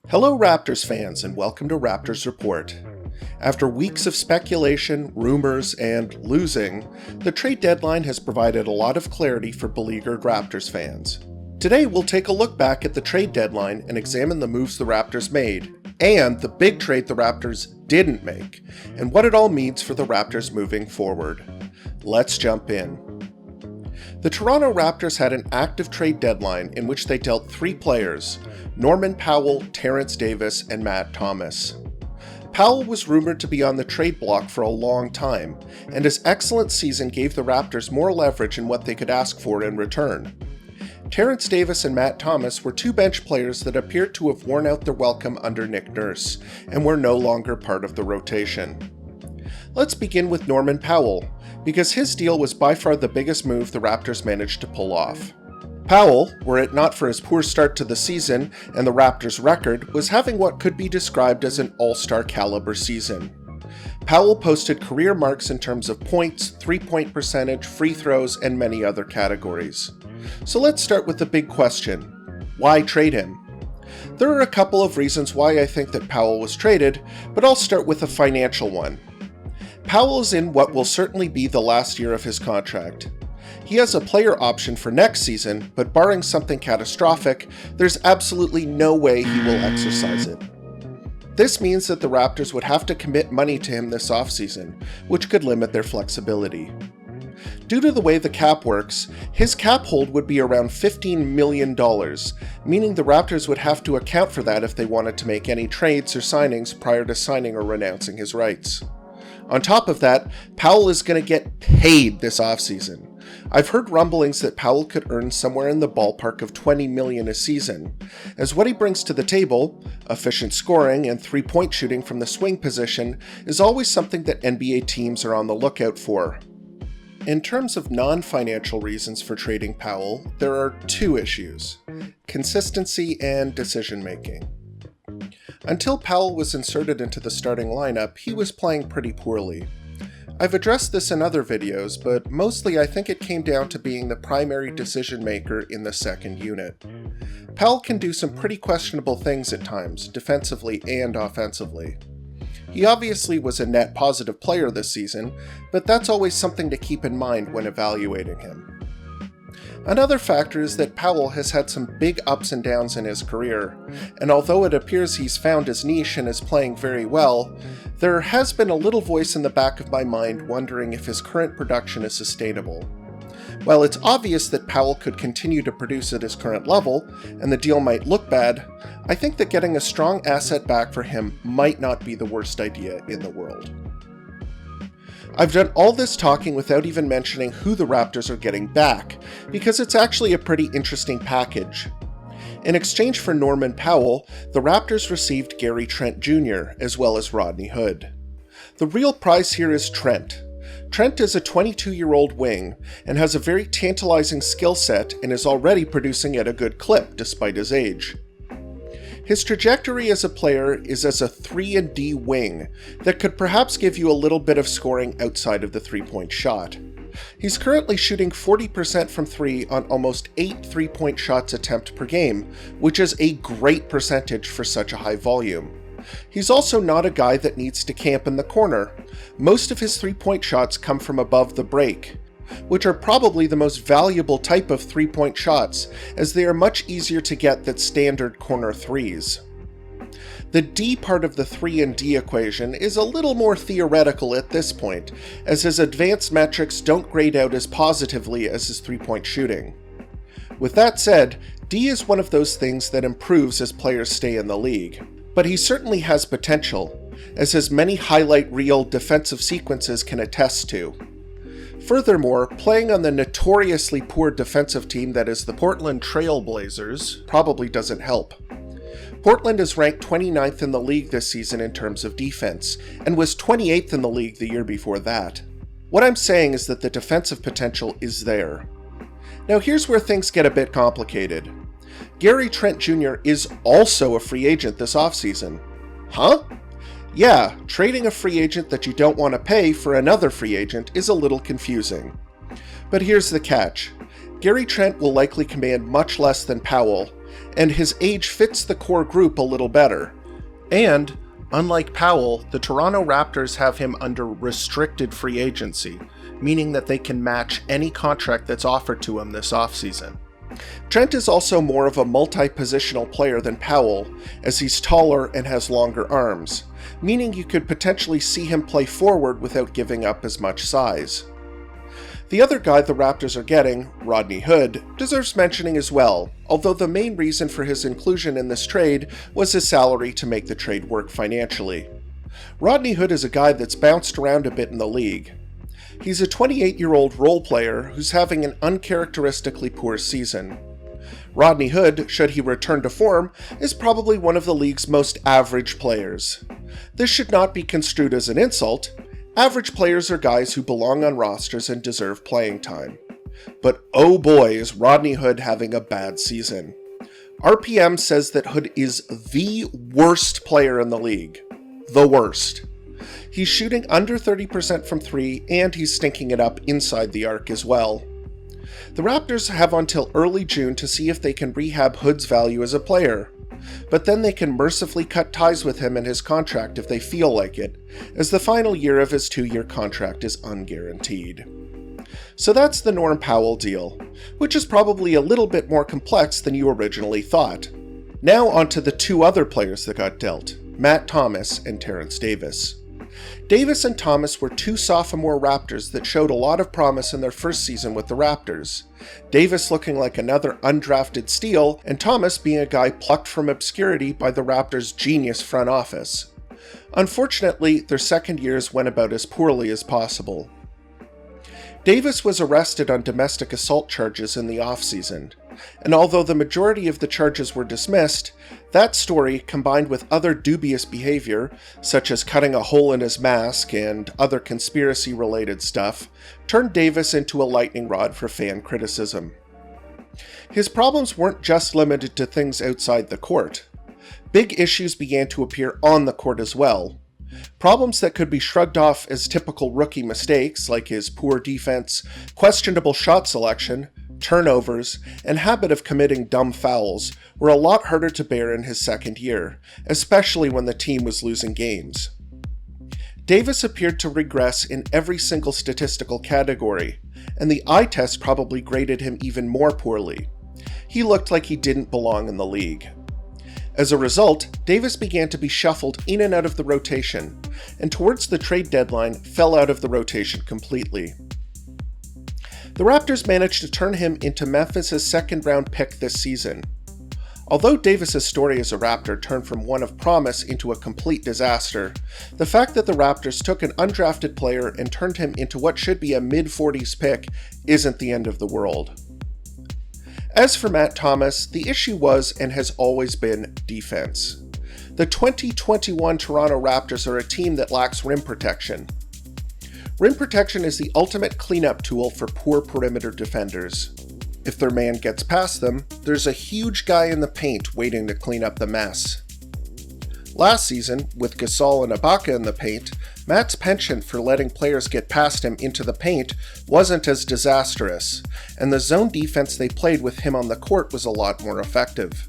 Hello Raptors fans, and welcome to Raptors Report. After weeks of speculation, rumors, and losing, the trade deadline has provided a lot of clarity for beleaguered Raptors fans. Today we'll take a look back at the trade deadline and examine the moves the Raptors made, and the big trade the Raptors didn't make, and what it all means for the Raptors moving forward. Let's jump in. The Toronto Raptors had an active trade deadline in which they dealt three players: Norman Powell, Terrence Davis, and Matt Thomas. Powell was rumored to be on the trade block for a long time, and his excellent season gave the Raptors more leverage in what they could ask for in return. Terrence Davis and Matt Thomas were two bench players that appeared to have worn out their welcome under Nick Nurse, and were no longer part of the rotation. Let's begin with Norman Powell, because his deal was by far the biggest move the Raptors managed to pull off. Powell, were it not for his poor start to the season and the Raptors' record, was having what could be described as an all-star caliber season. Powell posted career marks in terms of points, three-point percentage, free throws, and many other categories. So let's start with the big question: why trade him? There are a couple of reasons why I think that Powell was traded, but I'll start with a financial one. Powell is in what will certainly be the last year of his contract. He has a player option for next season, but barring something catastrophic, there's absolutely no way he will exercise it. This means that the Raptors would have to commit money to him this offseason, which could limit their flexibility. Due to the way the cap works, his cap hold would be around $15 million, meaning the Raptors would have to account for that if they wanted to make any trades or signings prior to signing or renouncing his rights. On top of that, Powell is going to get paid this offseason. I've heard rumblings that Powell could earn somewhere in the ballpark of $20 million a season, as what he brings to the table, efficient scoring and three-point shooting from the swing position, is always something that NBA teams are on the lookout for. In terms of non-financial reasons for trading Powell, there are two issues: consistency and decision-making. Until Powell was inserted into the starting lineup, he was playing pretty poorly. I've addressed this in other videos, but mostly I think it came down to being the primary decision maker in the second unit. Powell can do some pretty questionable things at times, defensively and offensively. He obviously was a net positive player this season, but that's always something to keep in mind when evaluating him. Another factor is that Powell has had some big ups and downs in his career, and although it appears he's found his niche and is playing very well, there has been a little voice in the back of my mind wondering if his current production is sustainable. While it's obvious that Powell could continue to produce at his current level, and the deal might look bad, I think that getting a strong asset back for him might not be the worst idea in the world. I've done all this talking without even mentioning who the Raptors are getting back, because it's actually a pretty interesting package. In exchange for Norman Powell, the Raptors received Gary Trent Jr., as well as Rodney Hood. The real prize here is Trent. Trent is a 22-year-old wing, and has a very tantalizing skill set and is already producing at a good clip despite his age. His trajectory as a player is as a 3-and-D wing that could perhaps give you a little bit of scoring outside of the three-point shot. He's currently shooting 40% from 3 on almost 8 three-point shots attempt per game, which is a great percentage for such a high volume. He's also not a guy that needs to camp in the corner. Most of his three-point shots come from above the break, which are probably the most valuable type of three-point shots, as they are much easier to get than standard corner threes. The D part of the 3-and-D equation is a little more theoretical at this point, as his advanced metrics don't grade out as positively as his three-point shooting. With that said, D is one of those things that improves as players stay in the league, but he certainly has potential, as his many highlight reel defensive sequences can attest to. Furthermore, playing on the notoriously poor defensive team that is the Portland Trail Blazers probably doesn't help. Portland is ranked 29th in the league this season in terms of defense, and was 28th in the league the year before that. What I'm saying is that the defensive potential is there. Now here's where things get a bit complicated. Gary Trent Jr. is also a free agent this offseason. Huh? Yeah, trading a free agent that you don't want to pay for another free agent is a little confusing. But here's the catch. Gary Trent will likely command much less than Powell, and his age fits the core group a little better. And, unlike Powell, the Toronto Raptors have him under restricted free agency, meaning that they can match any contract that's offered to him this offseason. Trent is also more of a multi-positional player than Powell, as he's taller and has longer arms, meaning you could potentially see him play forward without giving up as much size. The other guy the Raptors are getting, Rodney Hood, deserves mentioning as well, although the main reason for his inclusion in this trade was his salary to make the trade work financially. Rodney Hood is a guy that's bounced around a bit in the league. He's a 28-year-old role player who's having an uncharacteristically poor season. Rodney Hood, should he return to form, is probably one of the league's most average players. This should not be construed as an insult. Average players are guys who belong on rosters and deserve playing time. But oh boy, is Rodney Hood having a bad season. RPM says that Hood is the worst player in the league. The worst. He's shooting under 30% from 3, and he's stinking it up inside the arc as well. The Raptors have until early June to see if they can rehab Hood's value as a player, but then they can mercifully cut ties with him and his contract if they feel like it, as the final year of his 2-year contract is unguaranteed. So that's the Norm Powell deal, which is probably a little bit more complex than you originally thought. Now onto the two other players that got dealt, Matt Thomas and Terrence Davis. Davis and Thomas were two sophomore Raptors that showed a lot of promise in their first season with the Raptors. Davis looking like another undrafted steal, and Thomas being a guy plucked from obscurity by the Raptors' genius front office. Unfortunately, their second years went about as poorly as possible. Davis was arrested on domestic assault charges in the offseason, and although the majority of the charges were dismissed, that story, combined with other dubious behavior, such as cutting a hole in his mask and other conspiracy-related stuff, turned Davis into a lightning rod for fan criticism. His problems weren't just limited to things outside the court. Big issues began to appear on the court as well. Problems that could be shrugged off as typical rookie mistakes, like his poor defense, questionable shot selection, turnovers, and habit of committing dumb fouls, were a lot harder to bear in his second year, especially when the team was losing games. Davis appeared to regress in every single statistical category, and the eye test probably graded him even more poorly. He looked like he didn't belong in the league. As a result, Davis began to be shuffled in and out of the rotation, and towards the trade deadline fell out of the rotation completely. The Raptors managed to turn him into Memphis' second-round pick this season. Although Davis' story as a Raptor turned from one of promise into a complete disaster, the fact that the Raptors took an undrafted player and turned him into what should be a mid-40s pick isn't the end of the world. As for Matt Thomas, the issue was and has always been defense. The 2021 Toronto Raptors are a team that lacks rim protection. Rim protection is the ultimate cleanup tool for poor perimeter defenders. If their man gets past them, there's a huge guy in the paint waiting to clean up the mess. Last season, with Gasol and Ibaka in the paint, Matt's penchant for letting players get past him into the paint wasn't as disastrous, and the zone defense they played with him on the court was a lot more effective.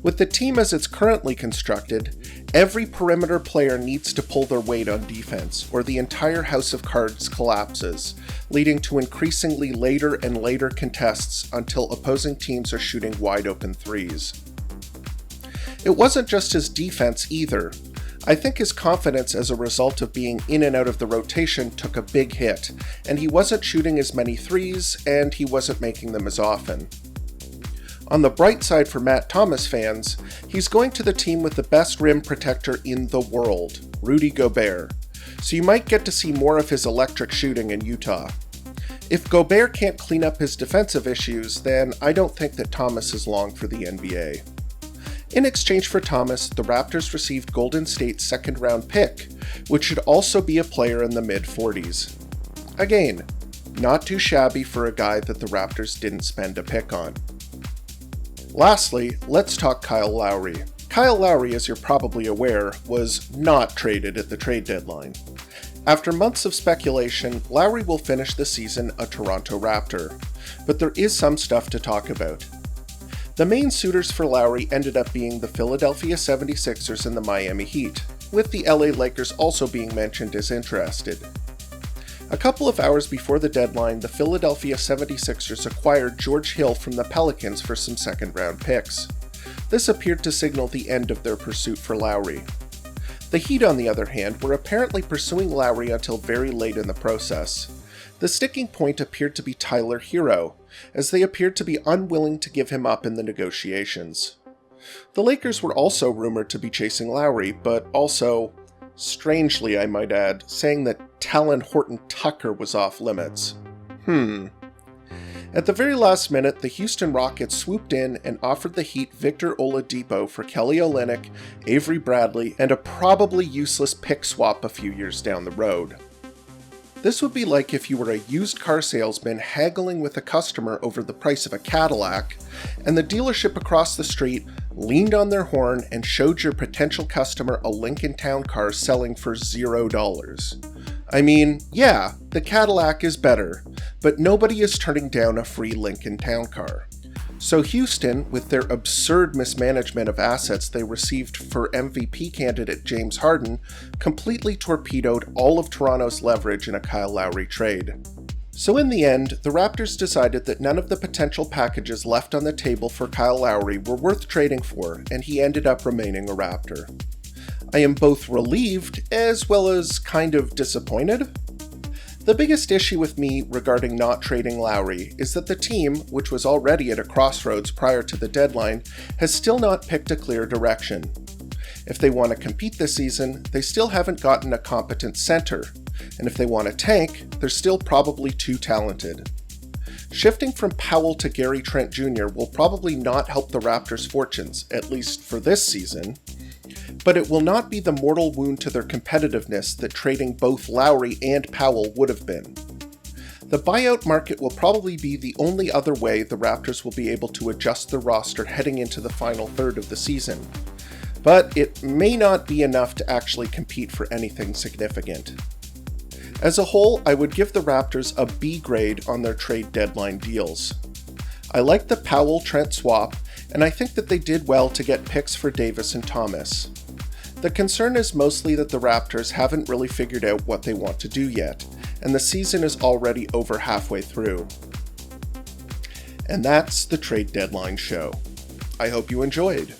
With the team as it's currently constructed, every perimeter player needs to pull their weight on defense, or the entire house of cards collapses, leading to increasingly later and later contests until opposing teams are shooting wide-open threes. It wasn't just his defense either. I think his confidence as a result of being in and out of the rotation took a big hit, and he wasn't shooting as many threes, and he wasn't making them as often. On the bright side for Matt Thomas fans, he's going to the team with the best rim protector in the world, Rudy Gobert, so you might get to see more of his electric shooting in Utah. If Gobert can't clean up his defensive issues, then I don't think that Thomas is long for the NBA. In exchange for Thomas, the Raptors received Golden State's second-round pick, which should also be a player in the mid-40s. Again, not too shabby for a guy that the Raptors didn't spend a pick on. Lastly, let's talk Kyle Lowry. Kyle Lowry, as you're probably aware, was not traded at the trade deadline. After months of speculation, Lowry will finish the season a Toronto Raptor, but there is some stuff to talk about. The main suitors for Lowry ended up being the Philadelphia 76ers and the Miami Heat, with the LA Lakers also being mentioned as interested. A couple of hours before the deadline, the Philadelphia 76ers acquired George Hill from the Pelicans for some second-round picks. This appeared to signal the end of their pursuit for Lowry. The Heat, on the other hand, were apparently pursuing Lowry until very late in the process. The sticking point appeared to be Tyler Hero, as they appeared to be unwilling to give him up in the negotiations. The Lakers were also rumored to be chasing Lowry, but also, strangely I might add, saying that Talon Horton Tucker was off limits. At the very last minute, the Houston Rockets swooped in and offered the Heat Victor Oladipo for Kelly Olynyk, Avery Bradley, and a probably useless pick swap a few years down the road. This would be like if you were a used car salesman haggling with a customer over the price of a Cadillac, and the dealership across the street leaned on their horn and showed your potential customer a Lincoln Town car selling for $0. I mean, yeah, the Cadillac is better, but nobody is turning down a free Lincoln Town car. So Houston, with their absurd mismanagement of assets they received for MVP candidate James Harden, completely torpedoed all of Toronto's leverage in a Kyle Lowry trade. So in the end, the Raptors decided that none of the potential packages left on the table for Kyle Lowry were worth trading for, and he ended up remaining a Raptor. I am both relieved as well as kind of disappointed. The biggest issue with me regarding not trading Lowry is that the team, which was already at a crossroads prior to the deadline, has still not picked a clear direction. If they want to compete this season, they still haven't gotten a competent center, and if they want to tank, they're still probably too talented. Shifting from Powell to Gary Trent Jr. will probably not help the Raptors' fortunes, at least for this season, but it will not be the mortal wound to their competitiveness that trading both Lowry and Powell would have been. The buyout market will probably be the only other way the Raptors will be able to adjust the roster heading into the final third of the season, but it may not be enough to actually compete for anything significant. As a whole, I would give the Raptors a B grade on their trade deadline deals. I like the Powell-Trent swap, and I think that they did well to get picks for Davis and Thomas. The concern is mostly that the Raptors haven't really figured out what they want to do yet, and the season is already over halfway through. And that's the trade deadline show. I hope you enjoyed.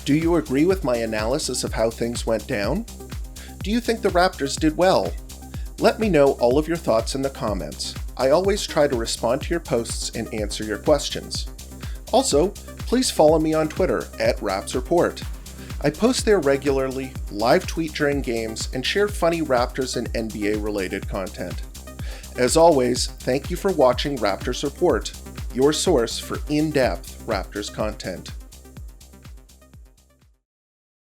Do you agree with my analysis of how things went down? Do you think the Raptors did well? Let me know all of your thoughts in the comments. I always try to respond to your posts and answer your questions. Also, please follow me on Twitter @RapsReport. I post there regularly, live tweet during games, and share funny Raptors and NBA related content. As always, thank you for watching Raptors Report, your source for in-depth Raptors content.